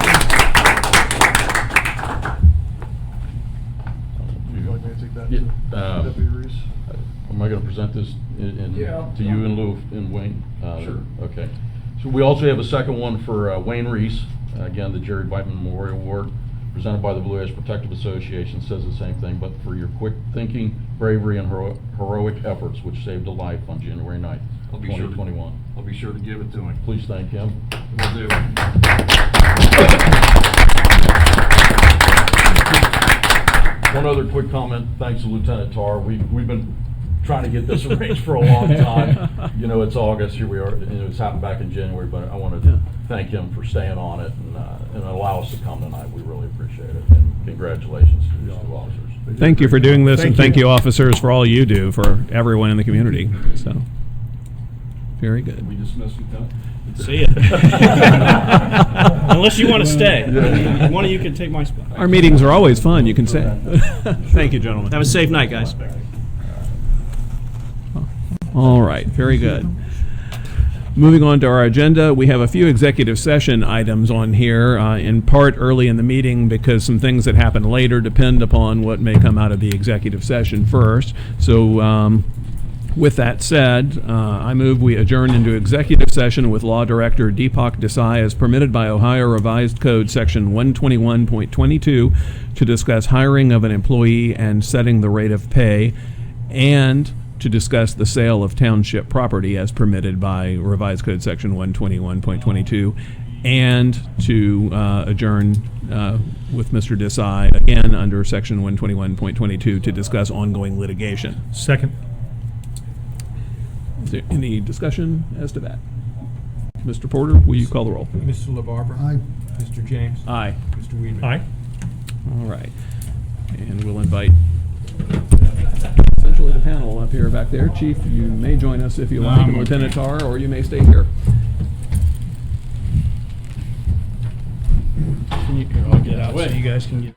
Thank you. present this Yeah. to you in lieu in Wayne? Sure. Okay. So we also have a second one for Wayne Reese, again, the Jerry Whiteman Memorial Award, presented by the Blue Ash Protective Association, says the same thing, but for your quick thinking, bravery, and heroic efforts which saved a life on January 9th, I'll be sure to- 2021. I'll be sure to give it to him. Please thank him. Will do. One other quick comment, thanks to Lieutenant Tar. We've been trying to get this arranged for a long time. You know, it's August, here we are, and it's happened back in January, but I wanted to thank him for staying on it and allow us to come tonight. We really appreciate it, and congratulations to these two officers. Thank you for doing this, and thank you, officers, for all you do for everyone in the community. So, very good. We dismiss Lieutenant? See ya. Unless you want to stay. One of you can take my spot. Our meetings are always fun, you can say. Thank you, gentlemen. Have a safe night, guys. All right, very good. Moving on to our agenda, we have a few executive session items on here, in part early in the meeting because some things that happen later depend upon what may come out of the executive session first. So with that said, I move we adjourn into executive session with Law Director Deepak Desai as permitted by Ohio Revised Code Section 121.22 to discuss hiring of an employee and setting the rate of pay, and to discuss the sale of township property as permitted by Revised Code Section 121.22, and to adjourn with Mr. Desai again under Section 121.22 to discuss ongoing litigation. Second. Is there any discussion as to that? Mr. Porter, will you call the roll? Mr. LaBarbera? Aye. Mr. James? Aye. Mr. Weedman? Aye. All right. And we'll invite essentially the panel up here back there. Chief, you may join us if you like, and Lieutenant Tar, or you may stay here. I'll get out so you guys can get.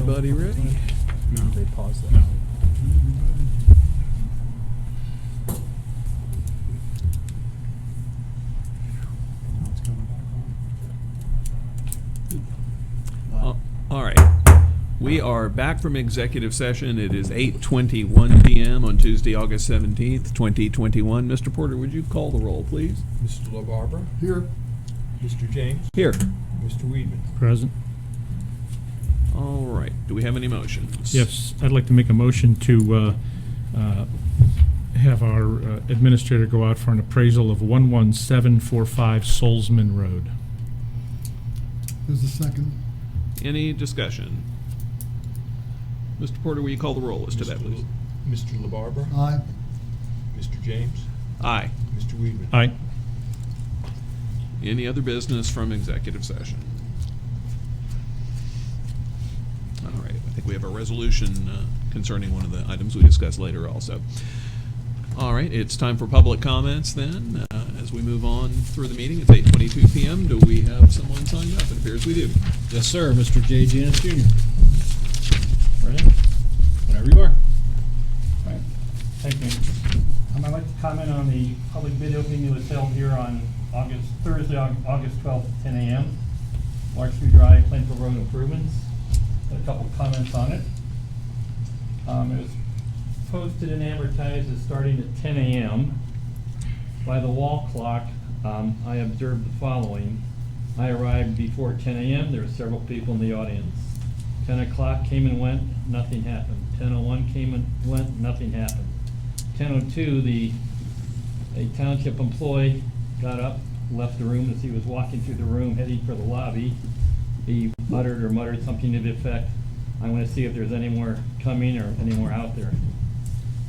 everybody ready? No. They paused that. No. It's coming back on. All right. We are back from executive session. It is 8:21 p.m. on Tuesday, August 17th, 2021. Mr. Porter, would you call the roll, please? Mr. LaBarbera? Here. Mr. James? Here. Mr. Weedman? Present. All right. Do we have any motions? Yes, I'd like to make a motion to have our administrator go out for an appraisal of 11745 Solzman Road. There's a second. Any discussion? Mr. Porter, will you call the roll as to that, please? Mr. LaBarbera? Aye. Mr. James? Aye. Mr. Weedman? Aye. Any other business from executive session? All right, I think we have a resolution concerning one of the items we discussed later also. All right, it's time for public comments then. As we move on through the meeting, it's 8:22 p.m. Do we have someone signed up? It appears we do. Yes, sir. Mr. J. Janis Jr. Ready? Whenever you are. All right. Thank you. I'd like to comment on the public bid opening that was held here on Thursday, August 12th, 10 a.m. Larkspur Drive, Plainville Road improvements. A couple comments on it. It was posted and advertised as starting at 10 a.m. By the wall clock, I observed the following. I arrived before 10 a.m. There were several people in the audience. 10 o'clock came and went, nothing happened. 10:01 came and went, nothing happened. 10:02, a township employee got up, left the room as he was walking through the room heading for the lobby. He muttered something to the effect, "I'm going to see if there's any more coming or any more out there."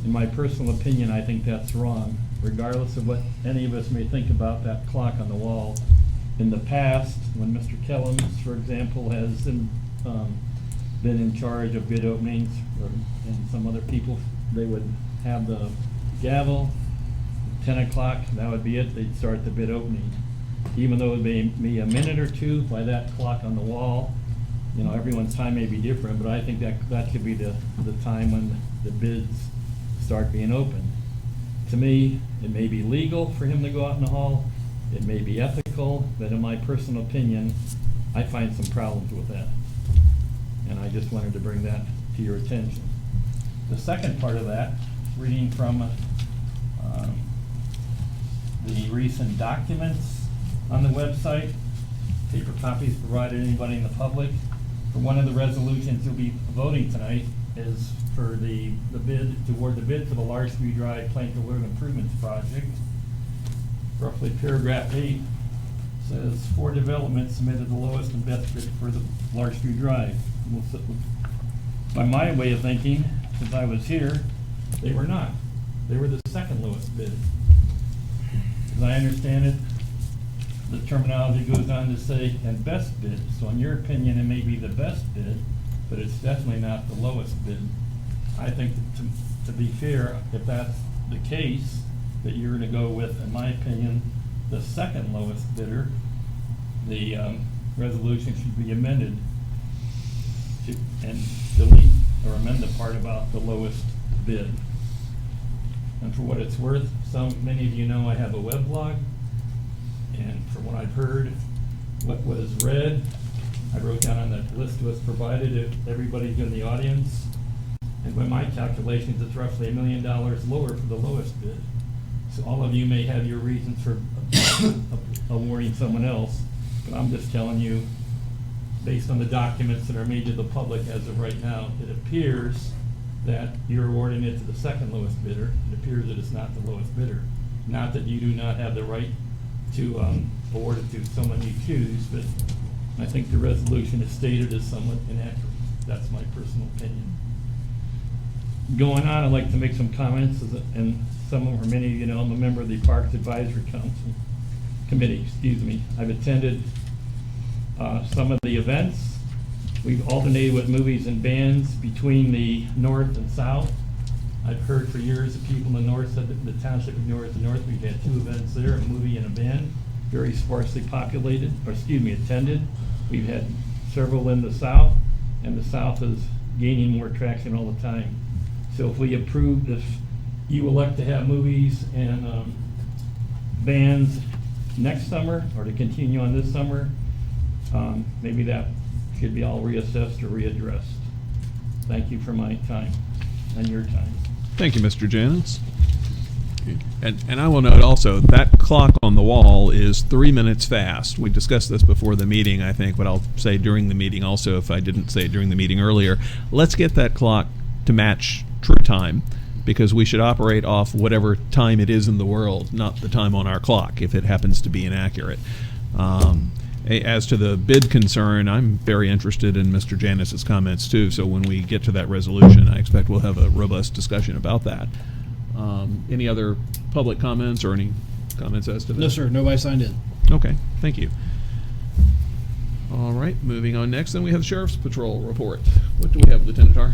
In my personal opinion, I think that's wrong, regardless of what any of us may think about that clock on the wall. In the past, when Mr. Kellums, for example, has been in charge of bid openings, and some other people, they would have the gavel, 10 o'clock, that would be it, they'd start the bid opening. Even though it may be a minute or two by that clock on the wall, you know, everyone's time may be different, but I think that should be the time when the bids start being opened. To me, it may be legal for him to go out in the hall, it may be ethical, but in my personal opinion, I find some problems with that. And I just wanted to bring that to your attention. The second part of that, reading from the recent documents on the website, paper copies provided to anybody in the public. For one of the resolutions you'll be voting tonight is for the bid, to award the bid for the Larkspur Drive Plainville Road Improvements Project. Roughly paragraph 8 says, "For development submitted the lowest and best bid for the Larkspur Drive." By my way of thinking, since I was here, they were not. They were the second lowest bid. As I understand it, the terminology goes on to say, "and best bid." So in your opinion, it may be the best bid, but it's definitely not the lowest bid. I think to be fair, if that's the case, that you're gonna go with, in my opinion, the second lowest bidder, the resolution should be amended and delete or amend the part about the lowest bid. And for what it's worth, many of you know I have a weblog, and from what I've heard, what was read, I wrote down on the list was provided if everybody's in the audience, and by my calculations, it's roughly $1 million lower for the lowest bid. So all of you may have your reasons for awarding someone else, but I'm just telling you, based on the documents that are made to the public as of right now, it appears that you're awarding it to the second lowest bidder. It appears that it's not the lowest bidder. Not that you do not have the right to award it to someone you choose, but I think the resolution is stated as somewhat inaccurate. That's my personal opinion. Going on, I'd like to make some comments, and some or many of you know, I'm a member of the Parks Advisory Committee. I've attended some of the events. We've alternated with movies and bands between the north and south. I've heard for years that people in the north said that the township of north and north, we've had 2 events there, a movie and a band, very sparsely attended. We've had several in the south, and the south is gaining more traction all the time. So if you elect to have movies and bands next summer, or to continue on this summer, maybe that should be all reassessed or readdressed. Thank you for my time and your time. Thank you, Mr. Janus. And I will note also, that clock on the wall is 3 minutes fast. We discussed this before the meeting, I think, but I'll say during the meeting also, if I didn't say it during the meeting earlier. Let's get that clock to match true time, because we should operate off whatever time it is in the world, not the time on our clock, if it happens to be inaccurate. As to the bid concern, I'm very interested in Mr. Janus's comments too, so when we get to that resolution, I expect we'll have a robust discussion about that. Any other public comments or any comments as to that? No, sir. Nobody signed in. Okay, thank you. All right, moving on next, then we have the Sheriff's Patrol report. What do we have, Lieutenant Tar?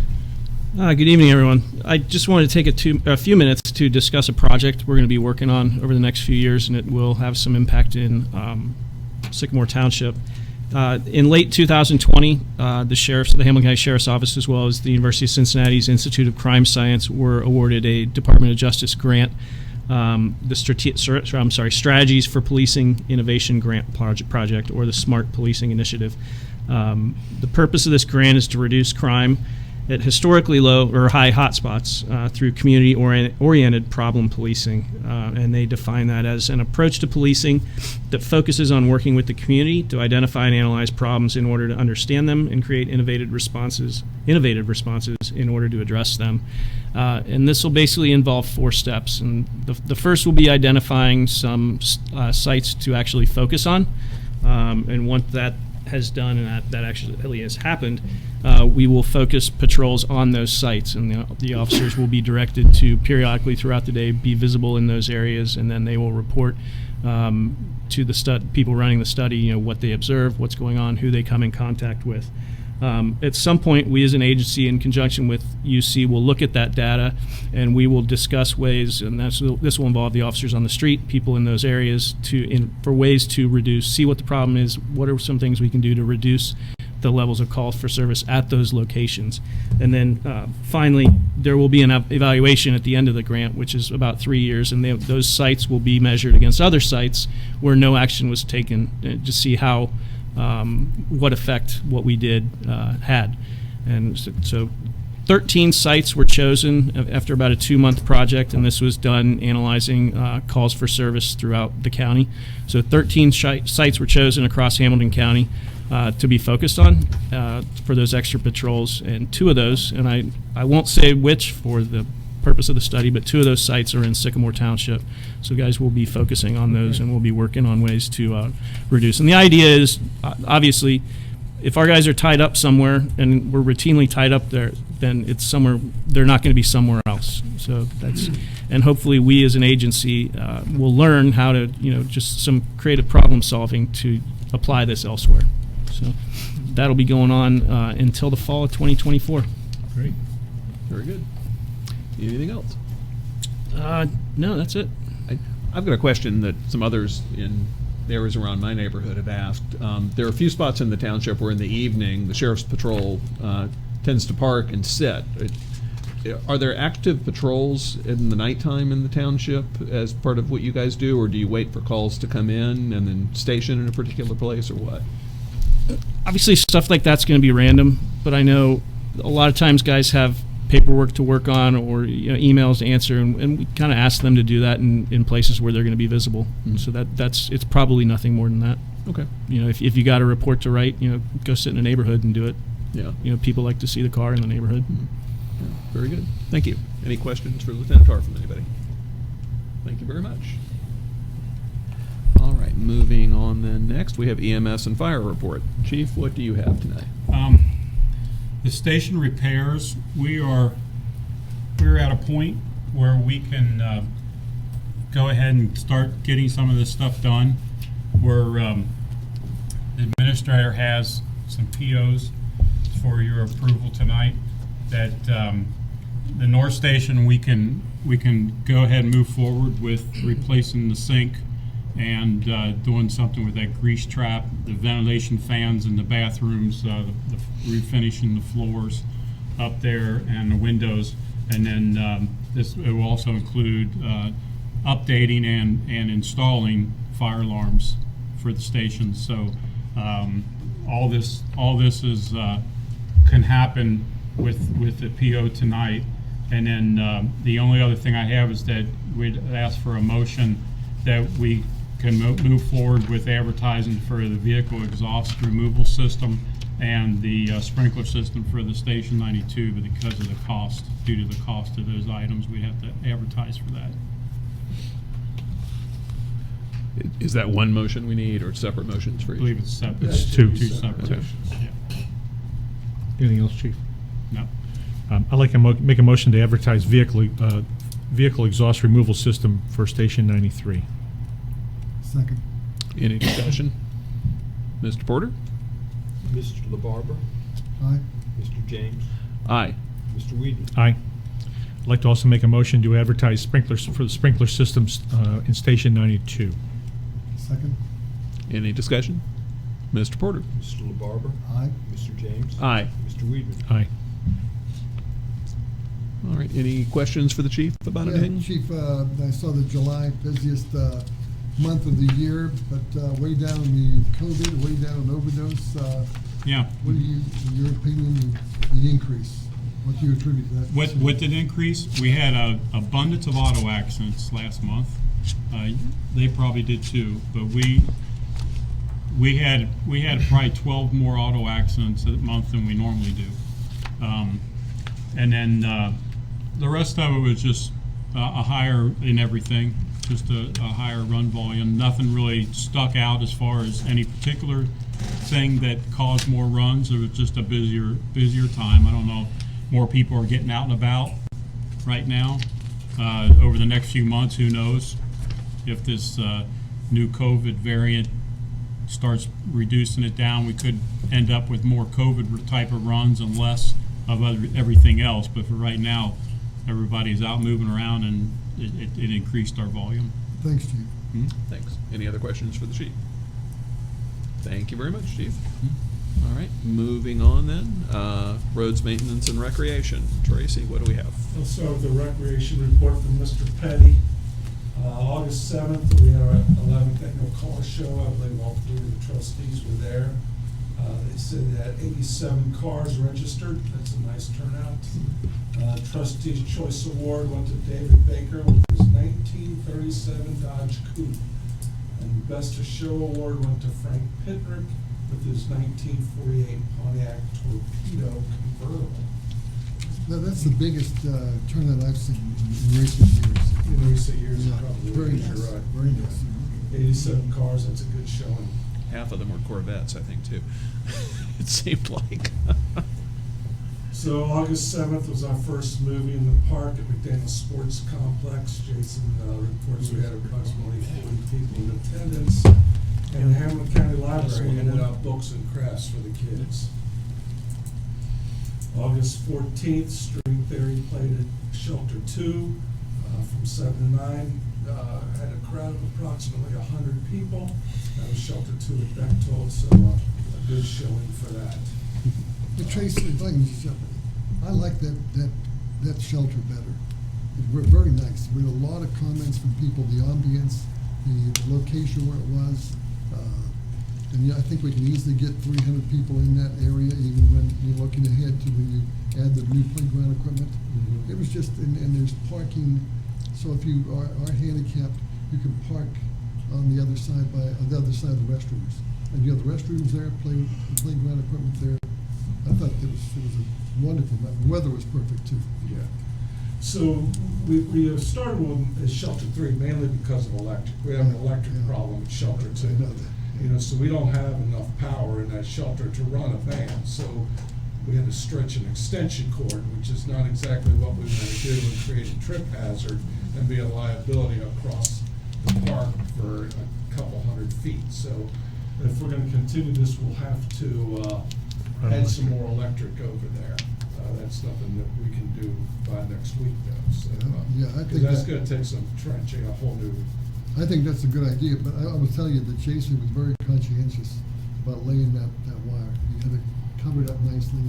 Good evening, everyone. I just wanted to take a few minutes to discuss a project we're going to be working on over the next few years, and it will have some impact in Sycamore Township. In late 2020, the Hamilton County Sheriff's Office, as well as the University of Cincinnati's Institute of Crime Science, were awarded a Department of Justice grant, the Strategies for Policing Innovation Grant Project, or the SMART Policing Initiative. The purpose of this grant is to reduce crime at historically low or high hotspots through community-oriented problem policing. And they define that as an approach to policing that focuses on working with the community to identify and analyze problems in order to understand them and create innovative responses in order to address them. And this will basically involve 4 steps. And the first will be identifying some sites to actually focus on. And once that has done and that actually has happened, we will focus patrols on those sites, and the officers will be directed to periodically throughout the day be visible in those areas, and then they will report to the people running the study, what they observe, what's going on, who they come in contact with. At some point, we as an agency, in conjunction with UC, will look at that data, and we will discuss ways, and this will involve the officers on the street, people in those areas, for ways to see what the problem is, what are some things we can do to reduce the levels of calls for service at those locations. And then finally, there will be an evaluation at the end of the grant, which is about 3 years, and those sites will be measured against other sites where no action was taken, to see how what effect what we did had. And so 13 sites were chosen after about a 2-month project, and this was done analyzing calls for service throughout the county. So 13 sites were chosen across Hamilton County to be focused on for those extra patrols, and 2 of those, and I won't say which for the purpose of the study, but 2 of those sites are in Sycamore Township. So guys will be focusing on those, and we'll be working on ways to reduce. And the idea is, obviously, if our guys are tied up somewhere and we're routinely tied up there, then it's somewhere, they're not going to be somewhere else. So and hopefully we as an agency will learn how to, just some creative problem solving to apply this elsewhere. So that'll be going on until the fall of 2024. Great. Very good. Anything else? No, that's it. I've got a question that some others in the areas around my neighborhood have asked. There are a few spots in the township where in the evening the Sheriff's Patrol tends to park and sit. Are there active patrols in the nighttime in the township as part of what you guys do, or do you wait for calls to come in and then station in a particular place, or what? Obviously, stuff like that's going to be random, but I know a lot of times guys have paperwork to work on, or emails to answer, and we kind of ask them to do that in places where they're going to be visible. Mm-hmm. So it's probably nothing more than that. Okay. If you got a report to write, go sit in a neighborhood and do it. Yeah. People like to see the car in the neighborhood. Mm-hmm. Yeah, very good. Thank you. Any questions for Lieutenant Tar from anybody? Thank you very much. All right, moving on then. Next, we have EMS and fire report. Chief, what do you have tonight? The station repairs, we're at a point where we can go ahead and start getting some of this stuff done. The administrator has some POs for your approval tonight. That the North Station, we can go ahead and move forward with replacing the sink and doing something with that grease trap, the ventilation fans in the bathrooms, the refinishing the floors up there and the windows. And then it will also include updating and installing fire alarms for the stations. So all this is can happen with the PO tonight. And then the only other thing I have is that we'd ask for a motion that we can move forward with advertising for the vehicle exhaust removal system and the sprinkler system for the Station 92, but because of the cost, due to the cost of those items, we have to advertise for that. Is that one motion we need, or separate motions for I each? believe it's separate. It's two. Two separate Two. motions, yeah. Anything else, Chief? No. I'd like to make a motion to advertise vehicle exhaust removal system for Station 93. Second. Any discussion? Mr. Porter? Mr. LaBarber, Aye. Mr. James, Aye. Mr. Weedman. Aye. I'd like to also make a motion to advertise sprinklers for the sprinkler systems in Station 92. Second. Any discussion? Mr. Porter? Mr. LaBarber, Aye. Mr. James. Aye. Mr. Weedman. Aye. All right, any questions for the chief about anything? Chief, I saw the July busiest month of the year, but way down in the COVID, way down in overdose. Yeah. What do you, in your opinion, the increase? What do you attribute to that? What did increase? We had a abundance of auto accidents last month. They probably did too, but we had probably 12 more auto accidents a month than we normally do. And then the rest of it was just a higher in everything, just a higher run volume. Nothing really stuck out as far as any particular thing that caused more runs. It was just a busier time. I don't know. More people are getting out and about right now. Over the next few months, who knows if this new COVID variant starts reducing it down, we could end up with more COVID type of runs and less of everything else. But for right now, everybody's out moving around, and it increased our volume. Thanks, Chief. Thanks. Any other questions for the chief? Thank you very much, chief. All right, moving on then. Roads, maintenance, and recreation. Tracy, what do we have? I'll start with the recreation report from Mr. Petty. August 7th, we had our 11th annual car show. I believe all three of the trustees were there. They said they had 87 cars registered. That's a nice turnout. Trustees' Choice Award went to David Baker with his 1937 Dodge Coupe. And Best of Show Award went to Frank Pittrick with his 1948 Pontiac Torpedo convertible. Now, that's the biggest turnout I've seen in recent years. In recent years, it Yeah, probably very is, nice, you're right. very nice. 87 cars, that's a good showing. Half of them were Corvettes, I think, too. It seemed like. So August 7th was our first movie in the park at McDaniel Sports Complex. Jason reports we had approximately 40 people in attendance. And the Hamilton County Library handed out books and crafts for the kids. August 14th, String Theory played at Shelter 2 from 7 to 9. Had a crowd of approximately 100 people. That was Shelter 2 at Bechtold, so a good showing for that. But Tracy, if I can just jump in, I like that shelter better. We're very nice. We had a lot of comments from people, the ambience, the location where it was. And yeah, I think we can easily get 300 people in that area, even when you're looking ahead to when you add the new playground equipment. Mm-hmm. It was just, and there's parking, so if you are handicapped, you can park on the other side of the restrooms. And you have the restrooms there, playground equipment there. I thought it was a wonderful, the weather was perfect too. Yeah. So we have started with Shelter 3 mainly because of electric. We have an electric problem at Shelter 2. I know that. You know, so we don't have enough power in that shelter to run a van. So we had to stretch an extension cord, which is not exactly what we want to do, and create a trip hazard and be a liability across the park for a couple 100 feet. So if we're going to continue this, we'll have to add some more electric over there. That's nothing that we can do by next week, though. So, Yeah, I think that's that- going to take some trenching, a whole new I think that's a good idea, but I will tell you that Jason was very conscientious about laying that wire. He had it covered up nicely,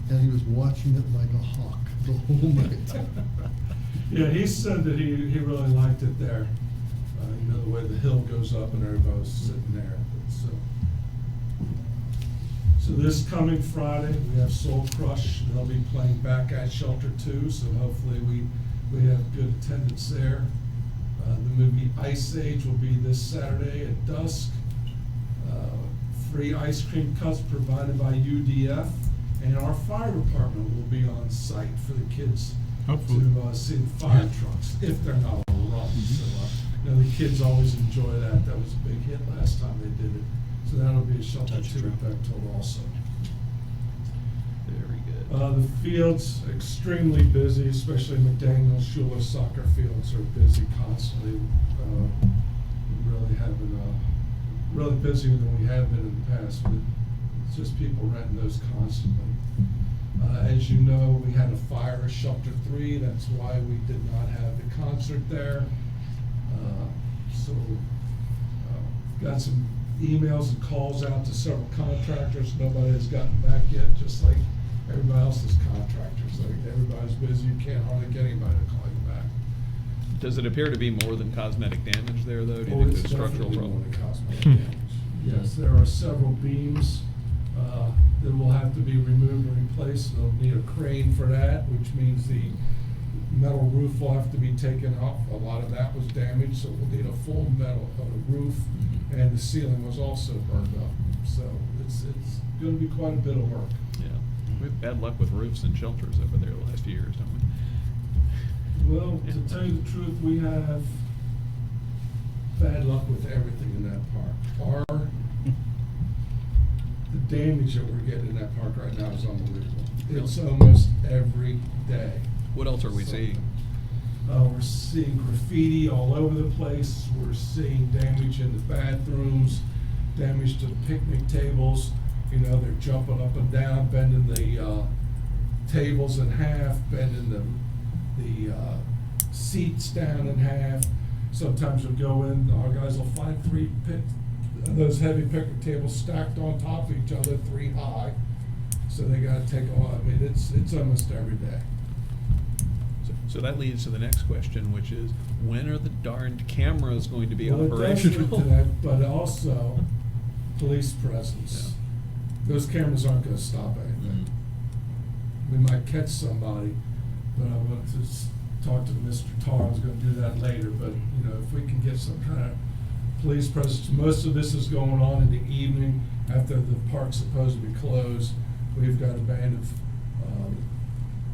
and he was watching it like a hawk the whole night. Yeah, he said that he really liked it there. You know, the way the hill goes up and everybody was sitting there. So this coming Friday, we have Soul Crush. They'll be playing back at Shelter 2, so hopefully we have good attendance there. The movie Ice Age will be this Saturday at dusk. Free ice cream cups provided by UDF, and our fire department will be on site for the kids Hopefully. to see the fire trucks, if they're not on the run. So, you know, the kids always enjoy that. That was a big hit last time they did it. So that'll be a Shelter 2 effect also. Very good. The fields extremely busy, especially McDaniel Schuler soccer fields are busy constantly. Really having really busier than we have been in the past, but it's just people renting those constantly. As you know, we had a fire at Shelter 3. That's why we did not have the concert there. Got some emails and calls out to several contractors. Nobody has gotten back yet, just like everybody else's contractors. Like, everybody's busy. You can't hardly get anybody to call you back. Does it appear to be more than cosmetic damage there, though? Do you Oh, think it's there's structural definitely more problem? than cosmetic damage. Yes, there are several beams that will have to be removed and replaced. They'll need a crane for that, which means the metal roof will have to be taken off. A lot of that was damaged, so we'll need a full metal roof, and the ceiling was also burned up. So it's going to be quite a bit of work. Yeah. We have bad luck with roofs and shelters over there the last few years, don't we? Well, to tell you the truth, we have bad luck with everything in that park. The damage that we're getting in that park right now is unbelievable. It's almost every day. What else are we Something. seeing? We're seeing graffiti all over the place. We're seeing damage in the bathrooms, damage to picnic tables. You know, they're jumping up and down, bending the tables in half, bending the seats down in half. Sometimes we'll go in, our guys will find those heavy picnic tables stacked on top of each other, 3 high. So they gotta take them out. I mean, it's almost every day. So that leads to the next question, which is, when are the darned cameras going to be Well, it does lead operational? to that, but also police presence. Those cameras aren't gonna stop anything. We might catch somebody, but I want to talk to Mr. Tar. I was gonna do that later, but, you know, if we can get some kind of police presence. Most of this is going on in the evening after the park's supposed to be closed. We've got a band of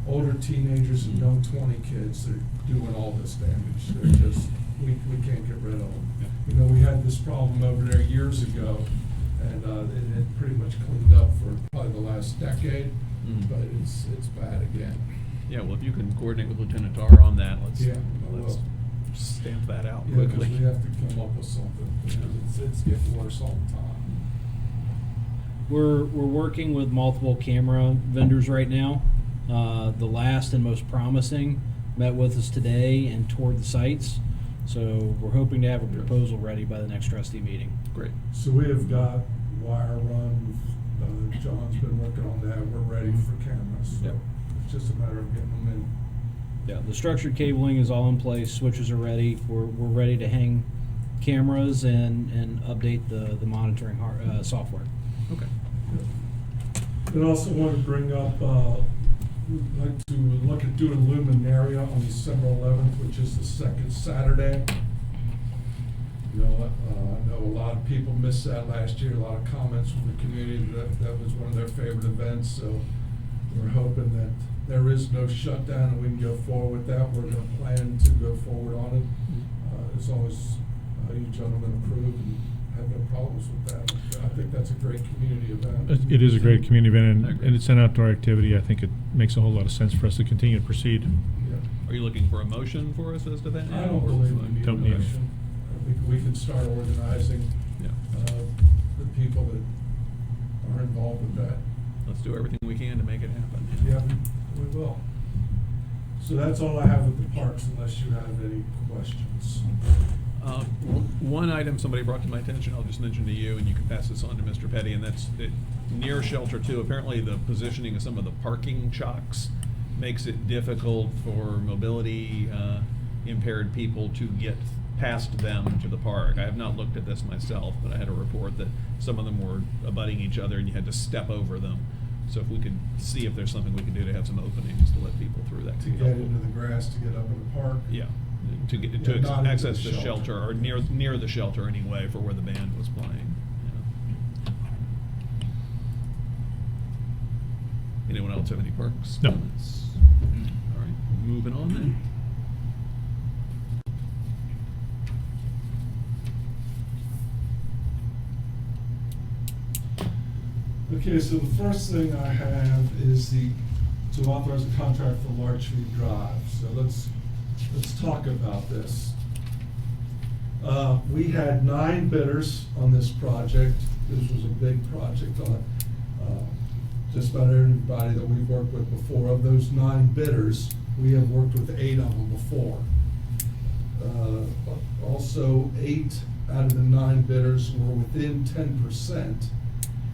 older teenagers and young 20 kids that are doing all this damage. They're just, we can't get rid of them. You know, we had this problem over there years ago, and it had pretty much cleaned up for probably the last decade, but it's bad again. Yeah, well, if you can coordinate with Lieutenant Tar on that, let's will. stamp that out Yeah, because quickly. we have to come up with something, because it's getting worse all the time. We're working with multiple camera vendors right now. The last and most promising met with us today and toured the sites. So we're hoping to have a proposal ready by the next trustee meeting. Great. So we have got wire run, John's been working on that, we're ready for cameras, so Yep. it's just a matter of getting them in. Yeah, the structured cabling is all in place, switches are ready. We're ready to hang cameras and update the monitoring software. Okay. And also want to bring up, we'd like to look at doing Luminaria on December 11th, which is the second Saturday. You know, I know a lot of people missed that last year, a lot of comments from the community that was one of their favorite events, so we're hoping that there is no shutdown and we can go forward with that. We're going to plan to go forward on it. As long as you gentlemen approve and have no problems with that. I think that's a great community event. It is a great community event, I agree. and it's an outdoor activity. I think it makes a whole lot of sense for us to continue to proceed. Yeah. Are you looking for a motion for us as to that? I don't believe we need a Don't need it. motion. We can start organizing Yeah. the people that are involved with that. Let's do everything we can to make it happen. Yeah, we will. So that's all I have with the parks, unless you have any questions. One item somebody brought to my attention, I'll just mention to you, and you can pass this on to Mr. Petty, and that's that near Shelter 2, apparently the positioning of some of the parking chocks makes it difficult for mobility impaired people to get past them to the park. I have not looked at this myself, but I had a report that some of them were abutting each other and you had to step over them. So if we could see if there's something we could do to have some openings to let people through, that To could be get helpful. into the grass to get up in the park. Yeah, to get Yeah, to not into access the the shelter. shelter or near the shelter anyway for where the band was playing. Yeah. Anyone else have any parks? No. Comments? All right, moving on then. Okay, so the first thing I have is to authorize a contract for Larch Tree Drive. So let's talk about this. We had 9 bidders on this project. This was a big project on just about everybody that we've worked with before. Of those 9 bidders, we have worked with 8 of them before. Also, 8 out of the 9 bidders were within 10%.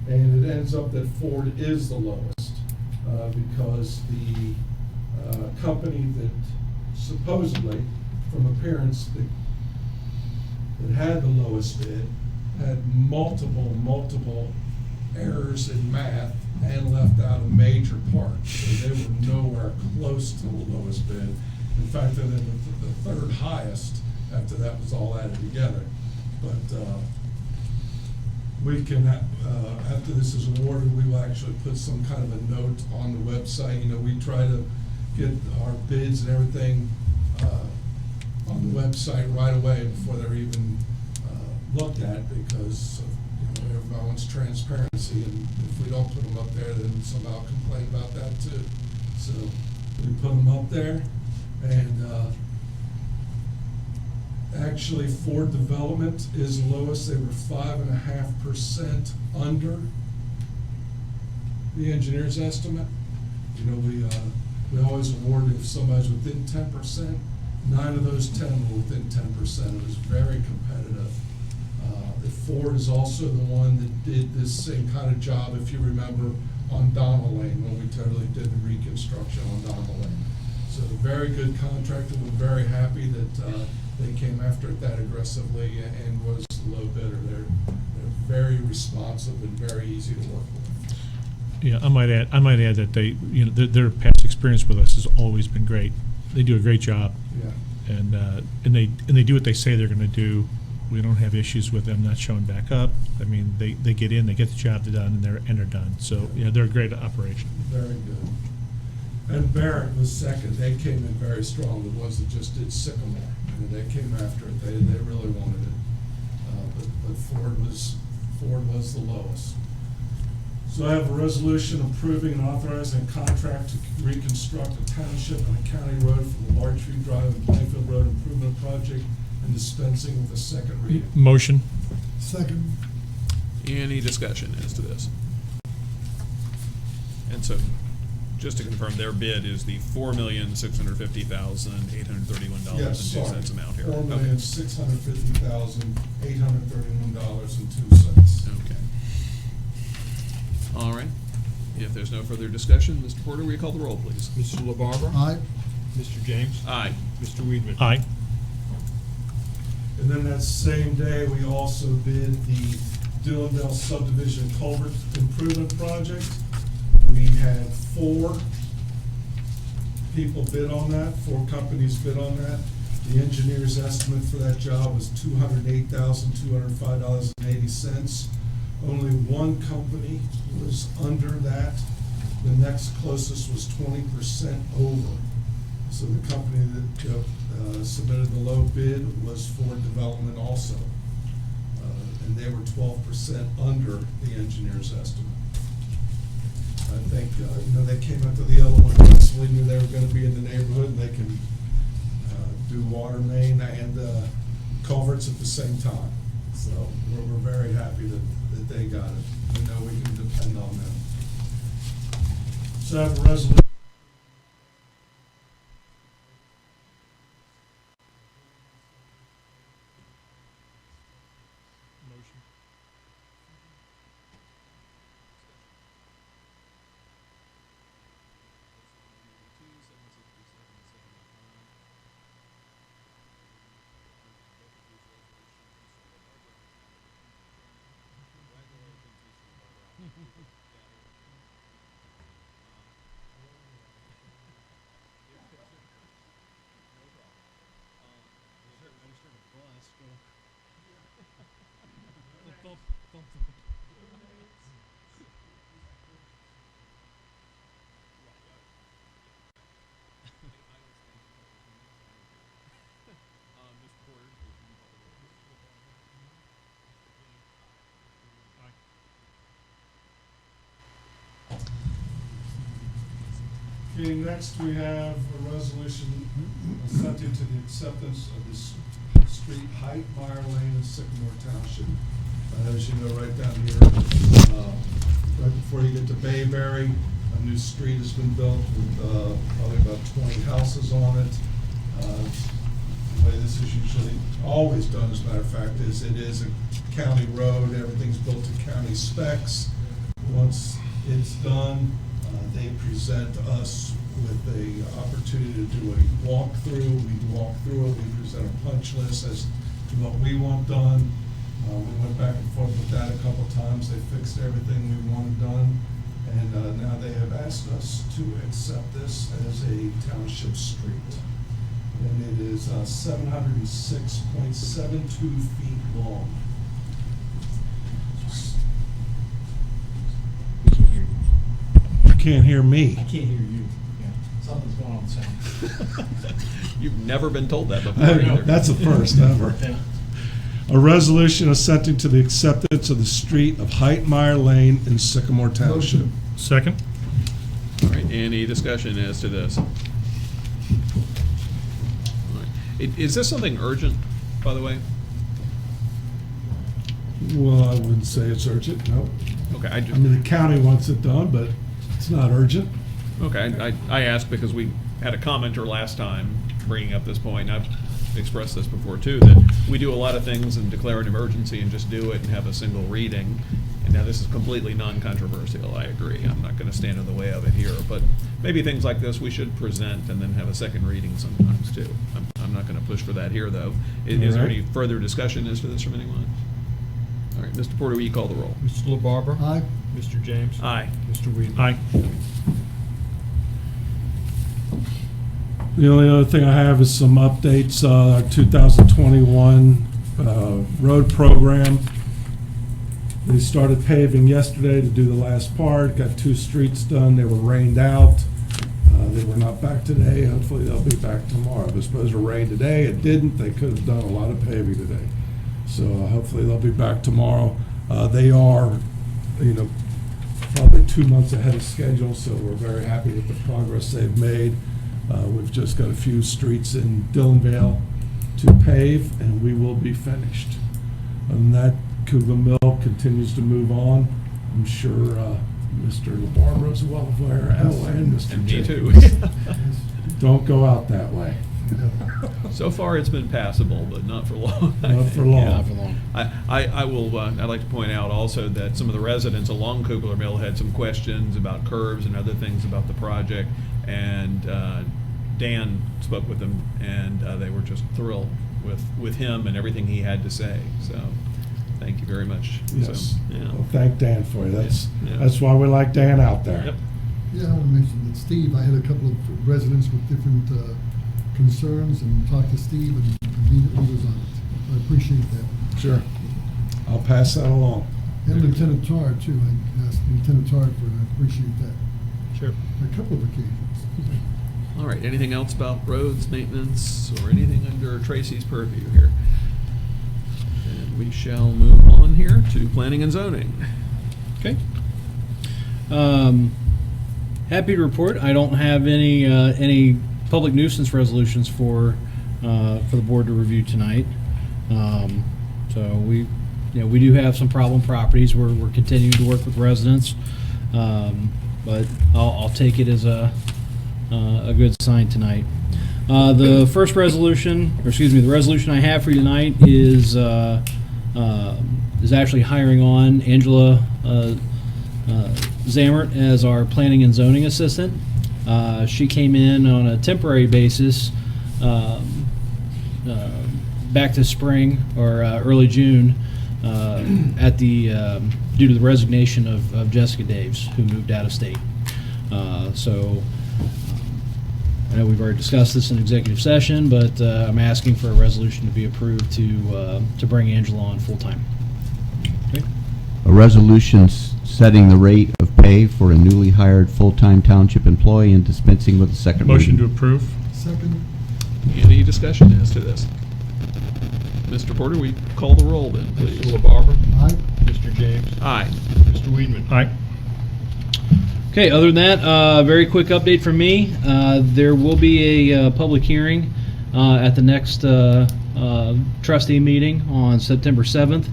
And it ends up that Ford is the lowest, because the company that supposedly, from appearance, that had the lowest bid, had multiple errors in math and left out a major part. So they were nowhere close to the lowest bid. In fact, they're the third highest after that was all added together. But we can, after this is awarded, we will actually put some kind of a note on the website. You know, we try to get our bids and everything on the website right away before they're even looked at, because everybody wants transparency, and if we don't put them up there, then somehow complain about that too. So we put them up there, and actually, Ford Development is lowest. They were 5.5% under the engineer's estimate. You know, we always award if somebody's within 10%. 9 of those 10 were within 10%. It was very competitive. Ford is also the one that did this same kind of job, if you remember, on Donald Lane, when we totally did the reconstruction on Donald Lane. So a very good contractor. We're very happy that they came after it that aggressively and was the low bidder. They're very responsive and very easy to work with. Yeah, I might add that they, you know, their past experience with us has always been great. They do a great job. Yeah. And they do what they say they're gonna do. We don't have issues with them not showing back up. I mean, they get in, they get the job done, and they're done. So, yeah, they're a great operation. Very good. And Barrett was second. They came in very strong, the ones that just did Sycamore. And they came after it. They really wanted it. But Ford was the lowest. So I have a resolution approving and authorizing a contract to reconstruct a township and a county road for the Larch Tree Drive and Plainfield Road Improvement Project, and dispensing with the second reading. Motion. Second. Any discussion as to this? And so, just to confirm, their bid is the $4,650,831.02 Yes, sorry. amount here. $4,650,831.02. Okay. All right. If there's no further discussion, Mr. Porter, will you call the roll, please? Mr. LaBarber? Aye. Mr. James? Aye. Mr. Weedman? Aye. And then that same day, we also bid the Dillondale Subdivision Culvert Improvement Project. We had 4 people bid on that, 4 companies bid on that. The engineer's estimate for that job was $208,205.80. Only 1 company was under that. The next closest was 20% over. So the company that submitted the low bid was Ford Development also. And they were 12% under the engineer's estimate. I think, they came up to the other one, possibly knew they were gonna be in the neighborhood, and they can do water main and culverts at the same time. So we're very happy that they got it. We know we can depend on them. So I have a resolution. Okay, next we have a resolution assenting to the acceptance of this street height, Meyer Lane in Sycamore Township. As you know, right down here, right before you get to Bayberry, a new street has been built with probably about 20 houses on it. The way this is usually always done, as a matter of fact, is it is a county road. Everything's built to county specs. Once it's done, they present us with a opportunity to do a walkthrough. We walk through it, we present a punch list as to what we want done. We went back and forth with that a couple times. They fixed everything we wanted done. And now they have asked us to accept this as a township street. And it is 706.72 feet long. Can't hear me. I can't hear you. Yeah, something's going on with sound. You've never been told that before I know, either. that's a first ever. Yeah. A resolution assenting to the acceptance of the street of Heitmeyer Lane in Sycamore Township. Second? All right, any discussion as to this? All right. Is this something urgent, by the way? Well, I wouldn't say it's urgent, no. Okay, I mean, the county wants it done, but it's not urgent. Okay, I asked because we had a commenter last time bringing up this point, and I've expressed this before too, that we do a lot of things and declare an emergency and just do it and have a single reading. And now this is completely non-controversial, I agree. I'm not going to stand in the way of it here, but maybe things like this we should present and then have a second reading sometimes too. I'm not going to push for that here, though. Is there any further discussion as to this from anyone? All right, Mr. Porter, will you call the roll? Mr. LaBarbera? Aye. Mr. James? Aye. Mr. Weedman? Aye. The only other thing I have is some updates, 2021 road program. They started paving yesterday to do the last part, got 2 streets done, they were rained out. They were not back today, hopefully they'll be back tomorrow. It was supposed to rain today, it didn't, they could have done a lot of paving today. So hopefully they'll be back tomorrow. They are, probably 2 months ahead of schedule, so we're very happy with the progress they've made. We've just got a few streets in Dillondale to pave, and we will be finished. Other than that, Cougar Mill continues to move on. I'm sure Mr. LaBarbera is well aware, and Mr. And me too. Jacobs. Don't go out that way. So far, it's been passable, but not for long. Not for long. Not for long. I will, I'd like to point out also that some of the residents along Kugler Mill had some questions about curves and other things about the project, and Dan spoke with them, and they were just thrilled with him and everything he had to say, so thank you very much. Yes. So, yeah. Well, thank Dan for you. Yeah. That's why we like Dan out there. Yep. Yeah, I want to mention that Steve, I had a couple of residents with different concerns and talked to Steve and immediately was on it. I appreciate that. Sure. I'll pass that along. And Lieutenant Tar too, I asked Lieutenant Tar for it, I appreciate that. Sure. A couple of occasions. All right, anything else about roads, maintenance, or anything under Tracy's purview here? And we shall move on here to planning and zoning. Okay. Happy to report, I don't have any public nuisance resolutions for the board to review tonight. So we do have some problem properties. We're continuing to work with residents, but I'll take it as a good sign tonight. The first resolution, or excuse me, the resolution I have for you tonight is actually hiring on Angela Zammert as our planning and zoning assistant. She came in on a temporary basis back to spring or early June due to the resignation of Jessica Daves, who moved out of state. So I know we've already discussed this in executive session, but I'm asking for a resolution to be approved to bring Angela on full-time. Okay. A resolution setting the rate of pay for a newly hired full-time township employee and dispensing with the second Motion to reading. approve. Second, Any discussion as to this? Mr. Porter, we call the roll then, please. Mr. LaBarbera? aye. Mr. James? Aye. Mr. Weedman? Aye. Okay, other than that, very quick update from me. There will be a public hearing at the next trustee meeting on September 7th.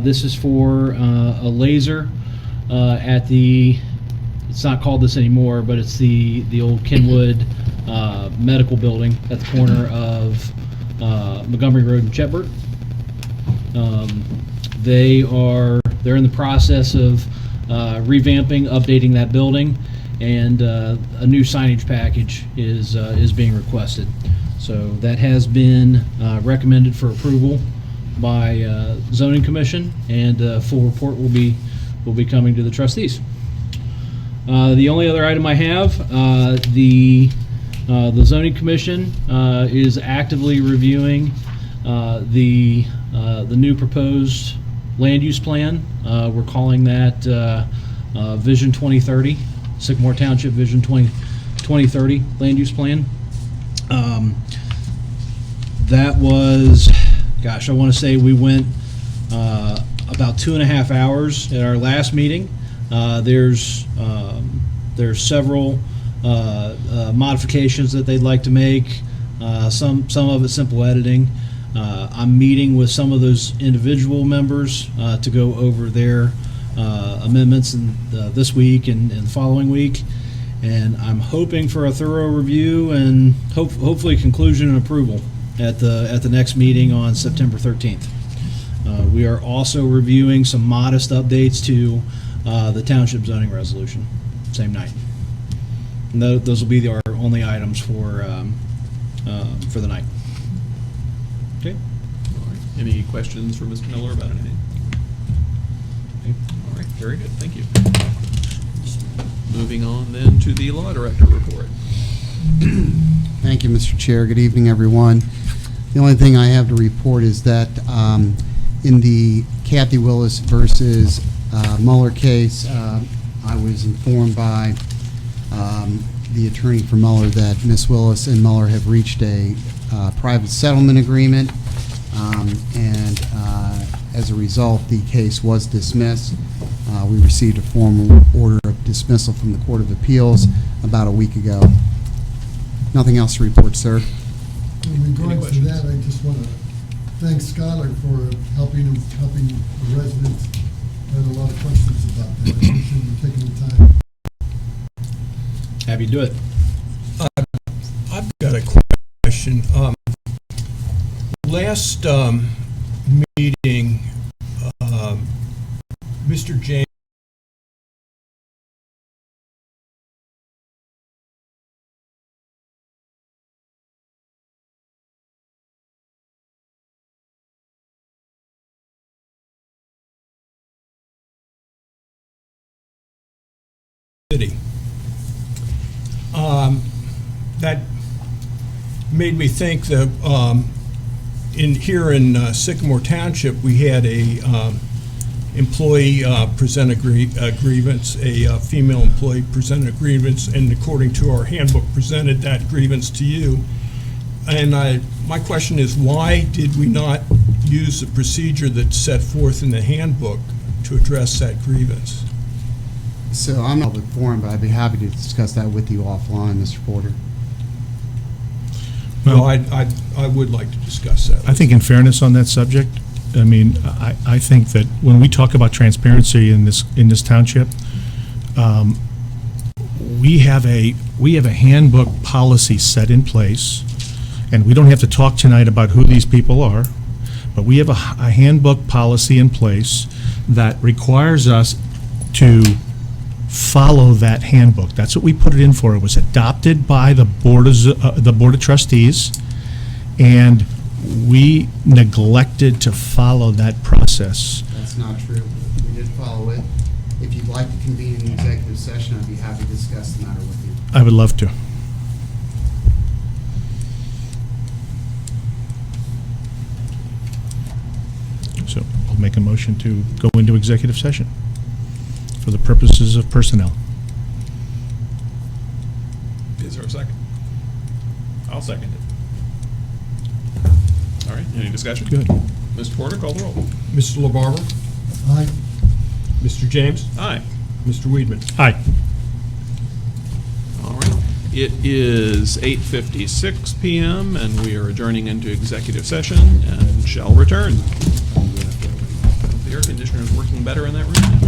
This is for a laser at the, it's not called this anymore, but it's the old Kenwood Medical Building at the corner of Montgomery Road and Chetbert. They're in the process of revamping, updating that building, and a new signage package is being requested. So that has been recommended for approval by Zoning Commission, and a full report will be coming to the trustees. The only other item I have, the Zoning Commission is actively reviewing the new proposed land use plan. We're calling that Vision 2030, Sycamore Township Vision 2030 land use plan. That was, gosh, I want to say we went about 2.5 hours at our last meeting. There's several modifications that they'd like to make. Some of it simple editing. I'm meeting with some of those individual members to go over their amendments this week and the following week. And I'm hoping for a thorough review and hopefully conclusion and approval at the next meeting on September 13th. We are also reviewing some modest updates to the township zoning resolution, same night. And those will be our only items for the night. Okay. All right. Any questions for Mr. Miller about anything? Okay. All right. Very good. Thank you. Moving on then to the law director report. Thank you, Mr. Chair. Good evening, everyone. The only thing I have to report is that in the Kathy Willis versus Mueller case, I was informed by the attorney for Mueller that Ms. Willis and Mueller have reached a private settlement agreement, and as a result, the case was dismissed. We received a formal order of dismissal from the Court of Appeals about a week ago. Nothing else to report, sir. In regards to that, I just want to thank Skylar for helping the residents. I had a lot of questions about that. I appreciate you taking the time. Happy to do it. I've got a question. Last meeting, Mr. James City. That made me think that here in Sycamore Township, we had a employee present a grievance, a female employee present a grievance, and according to our handbook, presented that grievance to you. And my question is, why did we not use the procedure that's set forth in the handbook to address that grievance? So I'm not public forum, but I'd be happy to discuss that with you offline, Mr. Porter. Well, I would like to discuss that. I think in fairness on that subject, I mean, I think that when we talk about transparency in this township, we have a handbook policy set in place, and we don't have to talk tonight about who these people are, but we have a handbook policy in place that requires us to follow that handbook. That's what we put it in for. It was adopted by the Board of Trustees, and we neglected to follow that process. That's not true. We did follow it. If you'd like to convene an executive session, I'd be happy to discuss the matter with you. I would love to. I'll make a motion to go into executive session for the purposes of personnel. Is there a second? I'll second it. All right, any discussion? Good. Mr. Porter, call the roll. Mr. LaBarber? Aye. Mr. James? Aye. Mr. Weedman? Aye. All right. It is 8:56 PM, and we are adjourning into executive session and shall return. The air conditioner is working better in that room.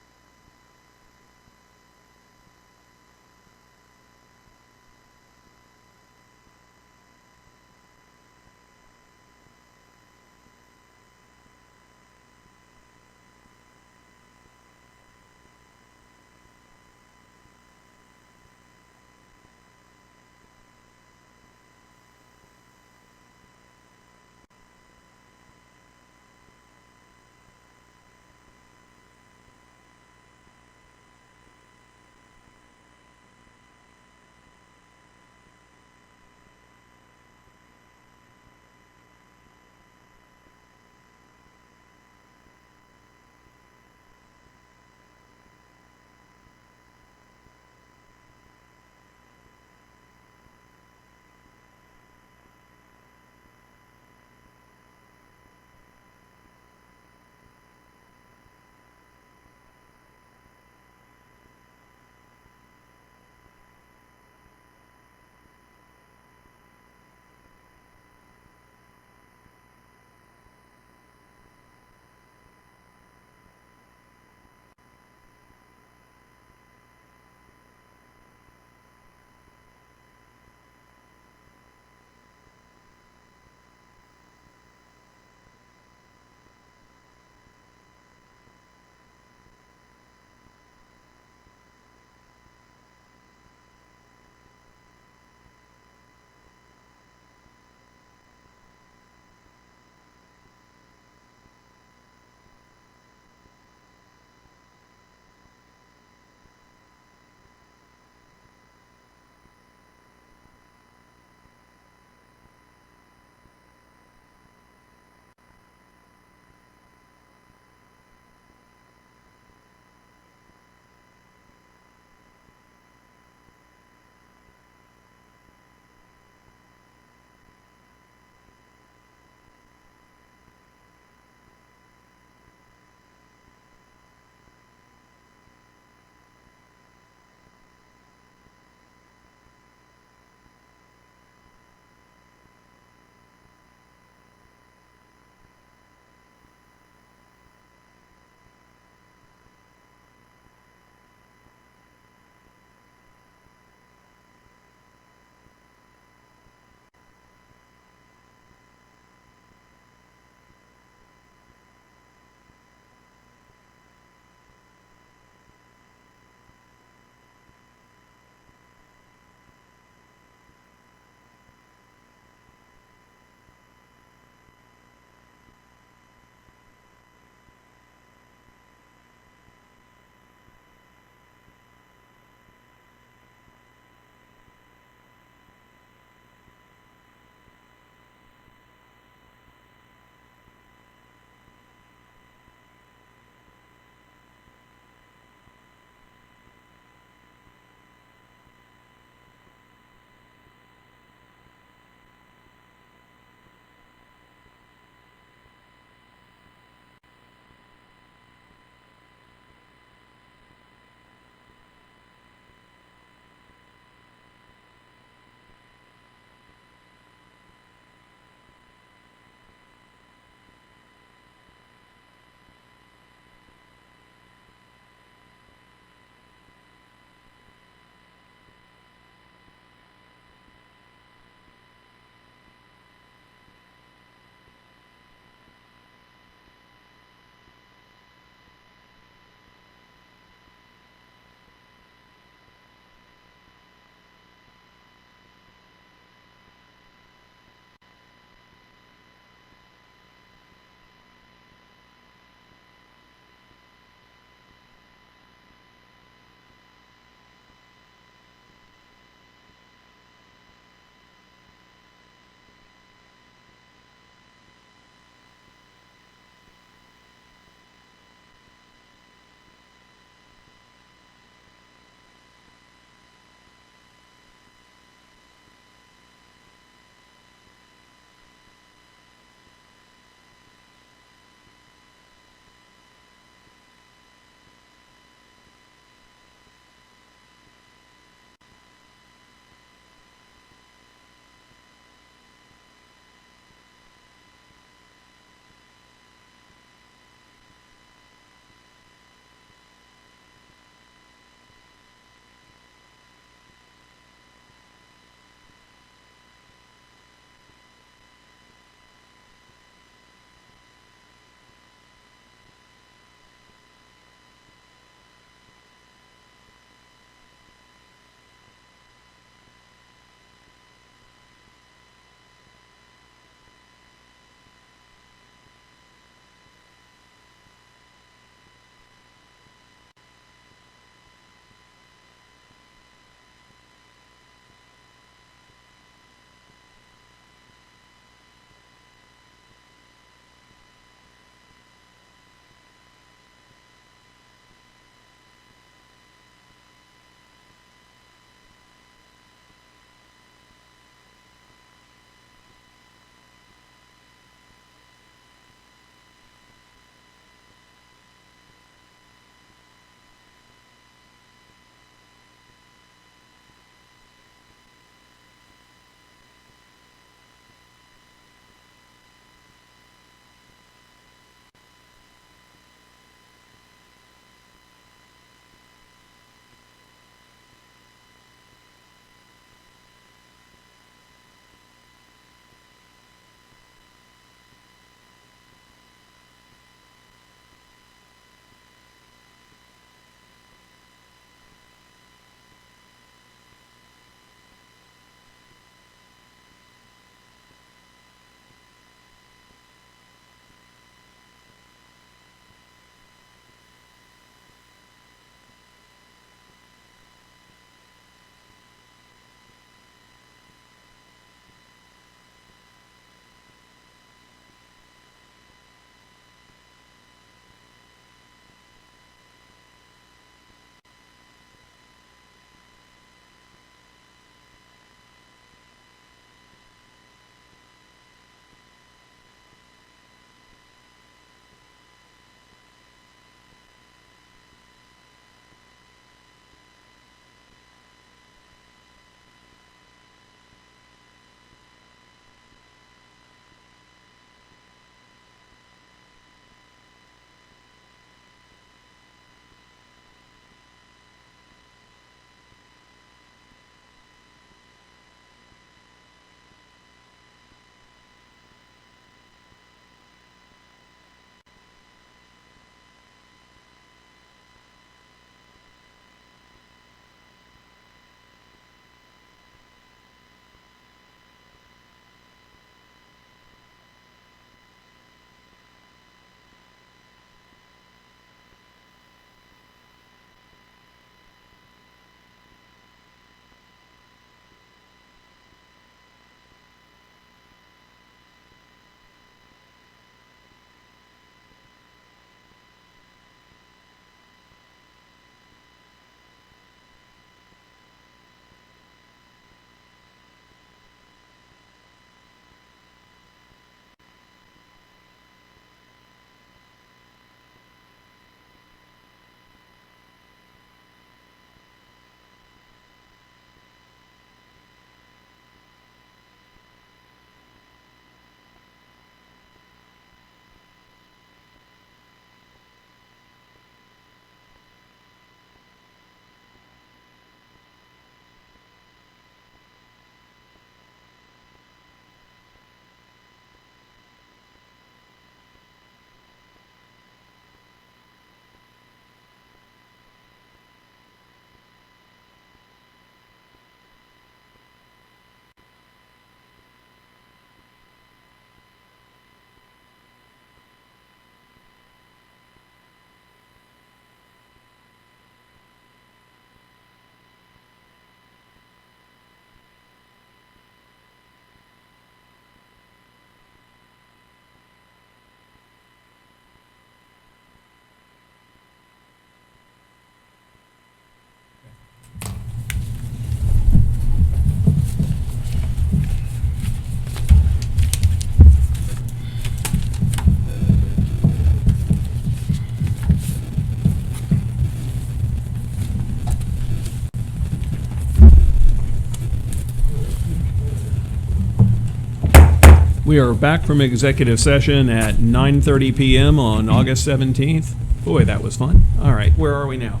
We are back from executive session at 9:30 PM on August 17th. Boy, that was fun. All right, where are we now?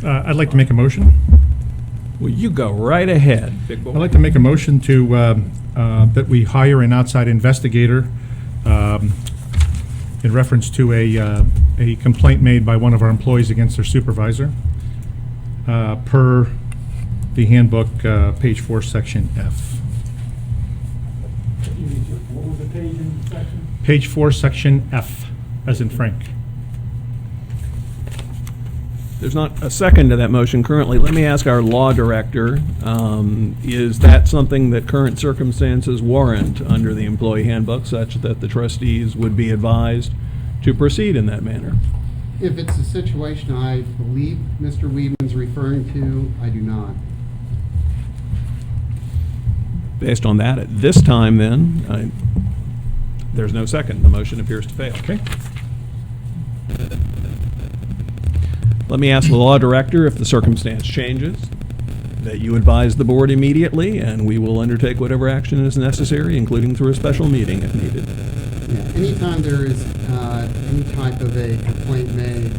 I'd like to make a motion. Well, you go right ahead, big boy. I'd like to make a motion to, that we hire an outside investigator in reference to a complaint made by one of our employees against their supervisor, per the handbook, page 4, section F. What was the page in section? Page 4, section F, as in Frank. There's not a second to that motion currently. Let me ask our law director, is that something that current circumstances warrant under the employee handbook such that the trustees would be advised to proceed in that manner? If it's a situation I believe Mr. Weedman's referring to, I do not. Based on that, at this time then, there's no second. The motion appears to fail. Okay. Let me ask the law director if the circumstance changes, that you advise the board immediately, and we will undertake whatever action is necessary, including through a special meeting if needed. Yeah, anytime there is any type of a complaint made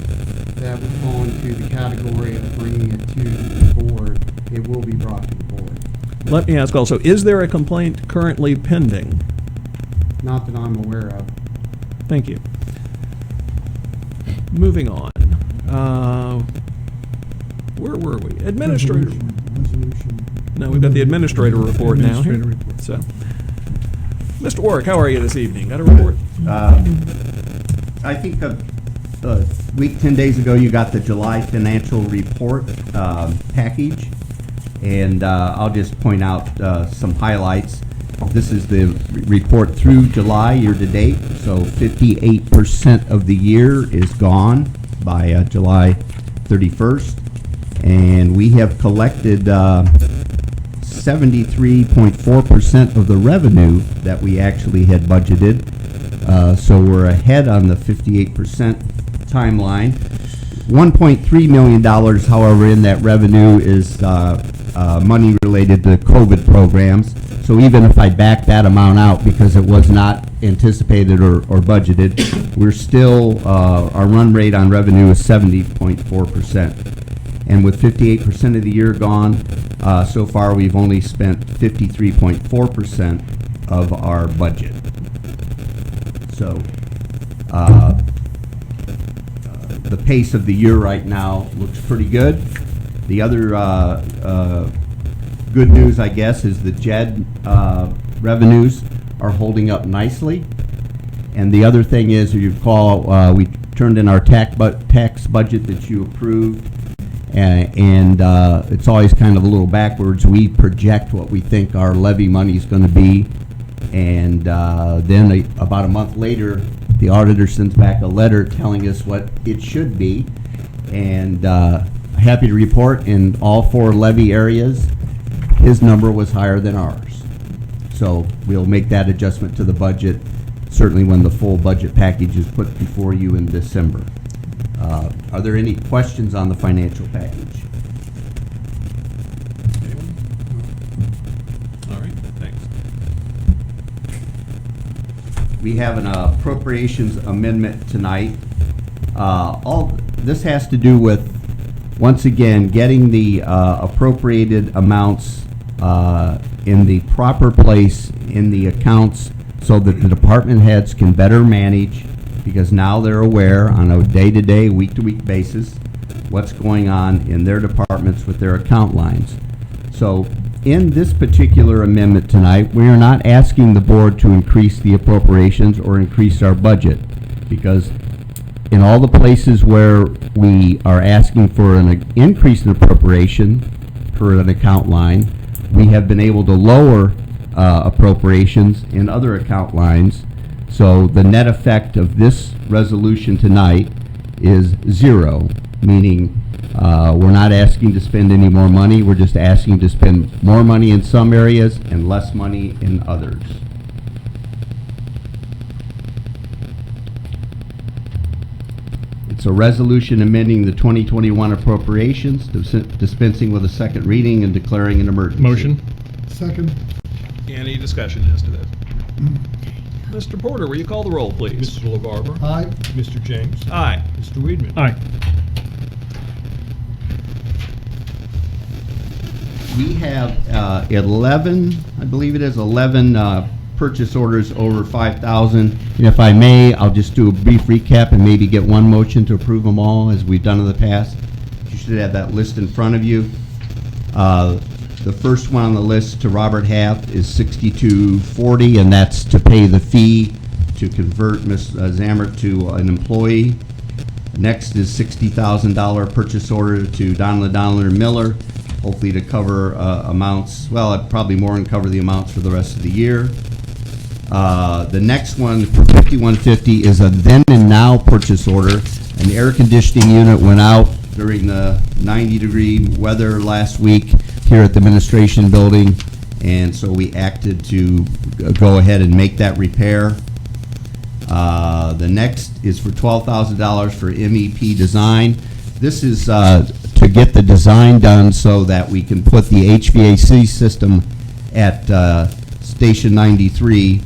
that would fall into the category of bringing it to the board, it will be brought to the board. Let me ask also, is there a complaint currently pending? Not that I'm aware of. Thank you. Moving on. Where were we? Administrator. Resolution. No, we've got the administrator report now here. Administrator report. So, Mr. Warwick, how are you this evening? Got a report? I think a week, 10 days ago, you got the July financial report package, and I'll just point out some highlights. This is the report through July year-to-date, so 58% of the year is gone by July 31st, and we have collected 73.4% of the revenue that we actually had budgeted. So we're ahead on the 58% timeline. $1.3 million, however, in that revenue is money related to COVID programs. So even if I back that amount out because it was not anticipated or budgeted, we're still, our run rate on revenue is 70.4%. And with 58% of the year gone, so far we've only spent 53.4% of our budget. So the pace of the year right now looks pretty good. The other good news, I guess, is the JED revenues are holding up nicely. And the other thing is, you recall, we turned in our tax budget that you approved, and it's always kind of a little backwards. We project what we think our levy money is going to be, and then about a month later, the auditor sends back a letter telling us what it should be, and happy to report in all 4 levy areas, his number was higher than ours. So we'll make that adjustment to the budget, certainly when the full budget package is put before you in December. Are there any questions on the financial package? Anyone? All right, thanks. We have an appropriations amendment tonight. All this has to do with, once again, getting the appropriated amounts in the proper place in the accounts so that the department heads can better manage, because now they're aware on a day-to-day, week-to-week basis what's going on in their departments with their account lines. So in this particular amendment tonight, we are not asking the board to increase the appropriations or increase our budget, because in all the places where we are asking for an increase in appropriation per an account line, we have been able to lower appropriations in other account lines. So the net effect of this resolution tonight is 0, meaning we're not asking to spend any more money. We're just asking to spend more money in some areas and less money in others. It's a resolution amending the 2021 appropriations, dispensing with a second reading and declaring an emergency. Motion. Second. Any discussion as to this? Mr. Porter, will you call the roll, please? Mr. LaBarber. Aye. Mr. James. Aye. Mr. Weedman. Aye. We have 11, I believe it is 11 purchase orders over 5,000. And if I may, I'll just do a brief recap and maybe get one motion to approve them all as we've done in the past. You should have that list in front of you. The first one on the list to Robert Half is $62.40, and that's to pay the fee to convert Ms. Zammert to an employee. Next is $60,000 purchase order to Donald Miller, hopefully to cover amounts, well, probably more than cover the amounts for the rest of the year. The next one for $51.50 is a then and now purchase order. An air conditioning unit went out during the 90-degree weather last week here at the administration building, and so we acted to go ahead and make that repair. The next is for $12,000 for MEP design. This is to get the design done so that we can put the HVAC system at Station 93,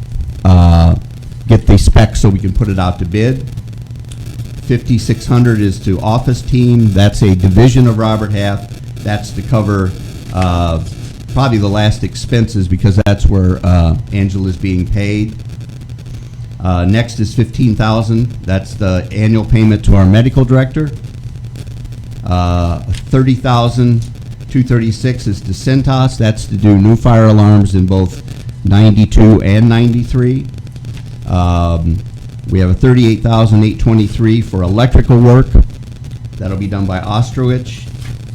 get the specs so we can put it out to bid. $5,600 is to office team. That's a division of Robert Half. That's to cover probably the last expenses because that's where Angela's being paid. Next is $15,000. That's the annual payment to our medical director. $30,236 is to Centos. That's to do new fire alarms in both 92 and 93. We have a $38,823 for electrical work. That'll be done by Ostrowich.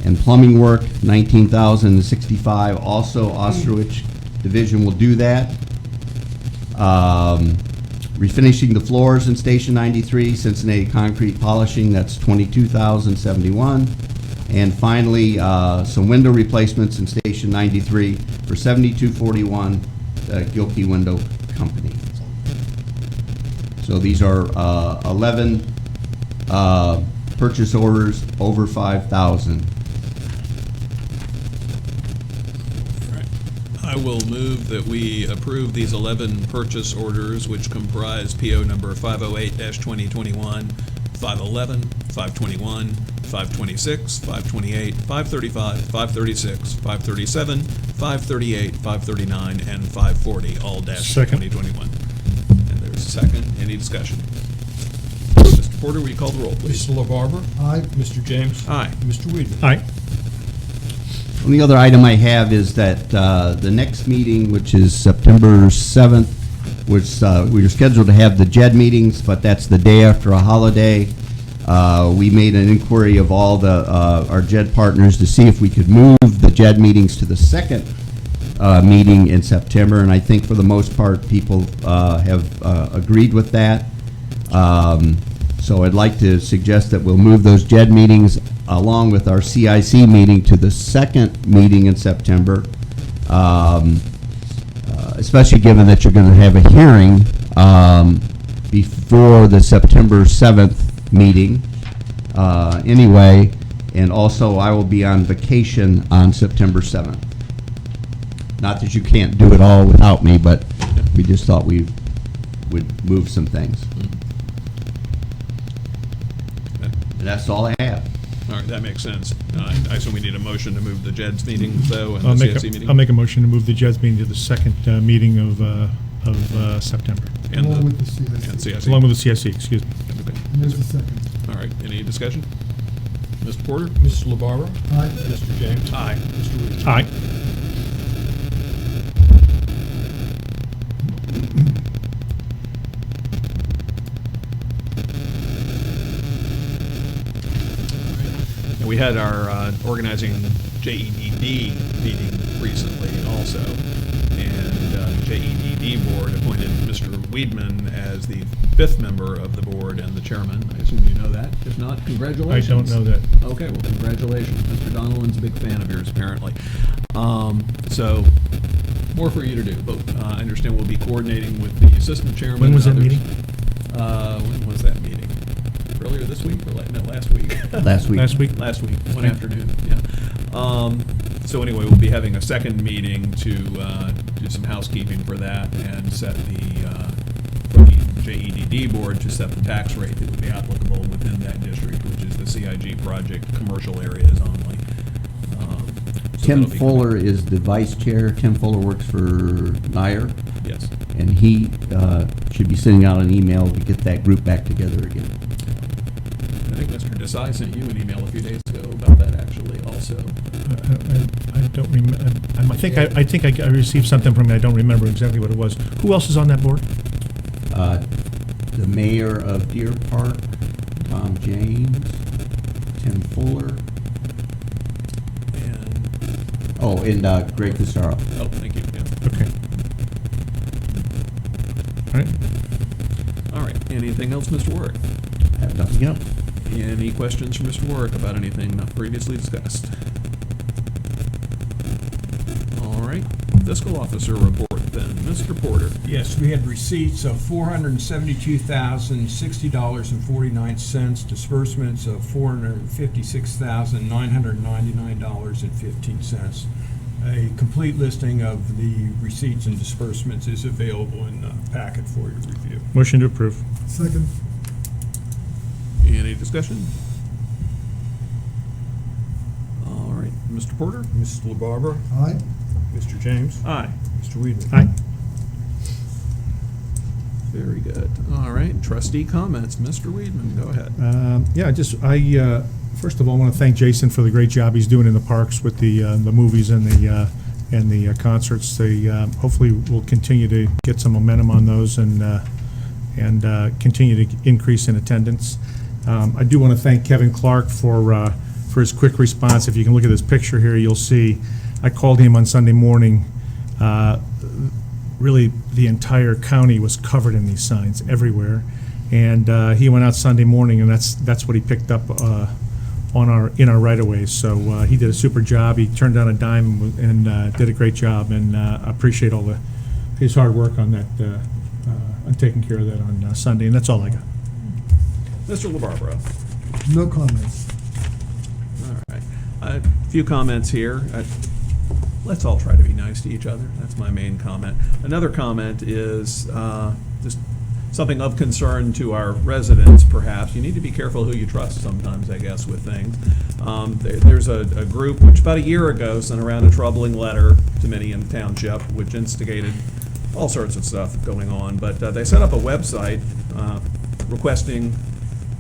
And plumbing work, $19,065. Also, Ostrowich Division will do that. Refinishing the floors in Station 93, Cincinnati Concrete Polishing, that's $22,071. And finally, some window replacements in Station 93 for $72.41, Gilkey Window Company. So these are 11 purchase orders over 5,000. I will move that we approve these 11 purchase orders, which comprise PO number 508-2021, 511, 521, 526, 528, 535, 536, 537, 538, 539, and 540, all dash Second. 2021. And there's a second. Any discussion? Mr. Porter, will you call the roll, please? Mr. LaBarber. Aye. Mr. James. Aye. Mr. Weedman. Aye. Only other item I have is that the next meeting, which is September 7th, which we were scheduled to have the JED meetings, but that's the day after a holiday. We made an inquiry of all our JED partners to see if we could move the JED meetings to the second meeting in September, and I think for the most part people have agreed with that. So I'd like to suggest that we'll move those JED meetings along with our CIC meeting to the second meeting in September, especially given that you're going to have a hearing before the September 7th meeting anyway, and also I will be on vacation on September 7th. Not that you can't do it all without me, but we just thought we would move some things. And that's all I have. All right, that makes sense. I assume we need a motion to move the JED's meeting, though, and I'll the make CSC meeting? I'll make a motion to move the JED's meeting to the second meeting of September. And Along the- with the CIC. And CSC. Along with the CSC, excuse me. Okay. And there's the second. All right, any discussion? Mr. Porter? Mr. LaBarber. Aye. Mr. James. Aye. Mr. Weedman. Aye. And we had our organizing JEDD meeting recently also, and JEDD board appointed Mr. Weedman as the fifth member of the board and the chairman. I assume you know that. If not, I congratulations. don't know that. Okay, well, congratulations. Mr. Donovan's a big fan of yours, apparently. So, more for you to do, but I understand we'll be coordinating with the assistant chairman. When was and that others. meeting? When was that meeting? Earlier this week or no, last week? Last week. Last week? Last week, one afternoon, yeah. So anyway, we'll be having a second meeting to do some housekeeping for that and set the for the JEDD board to set the tax rate that would be applicable within that district, which is the CIG project commercial areas only. So Tim that'll be- Fuller is the vice chair. Tim Fuller works for Nyer, Yes. and he should be sending out an email to get that group back together again. I think Mr. Desai sent you an email a few days ago about that actually also. I don't remember, I think I received something from him, I don't remember exactly what it was. Who else is on that board? The mayor of Deer Park, Tom James, Tim Fuller, And, and Greg Casaro. oh, thank you, yeah. Okay. All right. All right, anything else, Mr. Warwick? Have nothing else. Any questions from Mr. Warwick about anything not previously discussed? All right, fiscal officer report then. Mr. Porter. Yes, we had receipts of $472,060.49, disbursements of $456,999.15. A complete listing of the receipts and disbursements is available in the packet for your review. Motion to approve. Second. Any discussion? All right, Mr. Porter? Mrs. LaBarbera? Aye. Mr. James? Aye. Mr. Weedman? Aye. Very good. All right, trustee comments. Mr. Weedman, go ahead. First of all, I want to thank Jason for the great job he's doing in the parks with the movies and the concerts. They hopefully will continue to get some momentum on those and continue to increase in attendance. I do want to thank Kevin Clark for his quick response. If you can look at this picture here, you'll see I called him on Sunday morning. Really, the entire county was covered in these signs everywhere, and he went out Sunday morning, and that's what he picked up in our right-of-ways. So he did a super job. He turned down a dime and did a great job, and I appreciate all his hard work on that, on taking care of that on Sunday, and that's all I got. Mr. LaBarbera. No comments. All right. A few comments here. Let's all try to be nice to each other. That's my main comment. Another comment is just something of concern to our residents, perhaps. You need to be careful who you trust sometimes, I guess, with things. There's a group which about a year ago sent around a troubling letter to many in the township, which instigated all sorts of stuff going on. But they set up a website requesting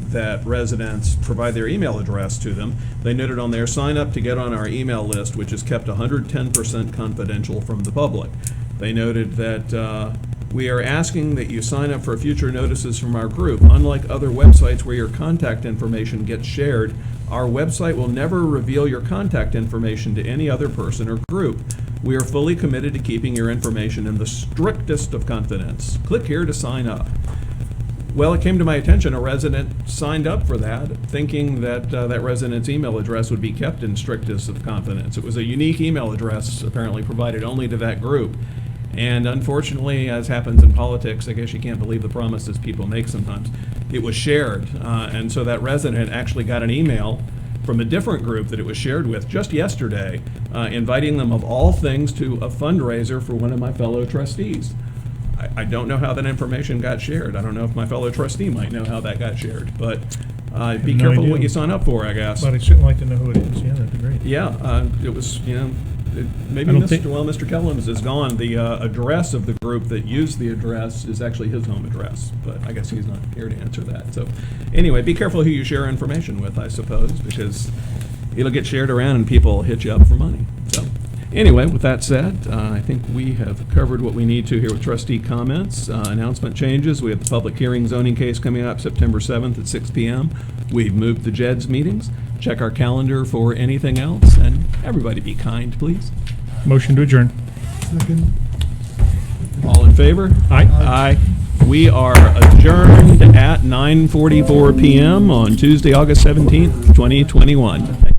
that residents provide their email address to them. They noted on there, sign up to get on our email list, which is kept 110% confidential from the public. They noted that we are asking that you sign up for future notices from our group. Unlike other websites where your contact information gets shared, our website will never reveal your contact information to any other person or group. We are fully committed to keeping your information in the strictest of confidence. Click here to sign up. Well, it came to my attention a resident signed up for that, thinking that that resident's email address would be kept in strictest of confidence. It was a unique email address, apparently provided only to that group. And unfortunately, as happens in politics, I guess you can't believe the promises people make sometimes. It was shared, and so that resident actually got an email from a different group that it was shared with just yesterday, inviting them of all things to a fundraiser for one of my fellow trustees. I don't know how that information got shared. I don't know if my fellow trustee might know how that got shared, but be no careful idea. what you sign up for, I guess. But I'd certainly like to know who it is. Yeah, that'd be great. Yeah, it was, maybe I don't think- Mr. Kellums is gone. The address of the group that used the address is actually his home address, but I guess he's not here to answer that. So anyway, be careful who you share information with, I suppose, because it'll get shared around and people hit you up for money. So anyway, with that said, I think we have covered what we need to here with trustee comments. Announcement changes. We have the public hearing zoning case coming up September 7th at 6 p.m. We've moved the JEDS meetings. Check our calendar for anything else, and everybody be kind, please. Motion to adjourn. Second. All in favor? Aye. Aye. We are adjourned at 9:44 p.m. on Tuesday, August 17th, 2021.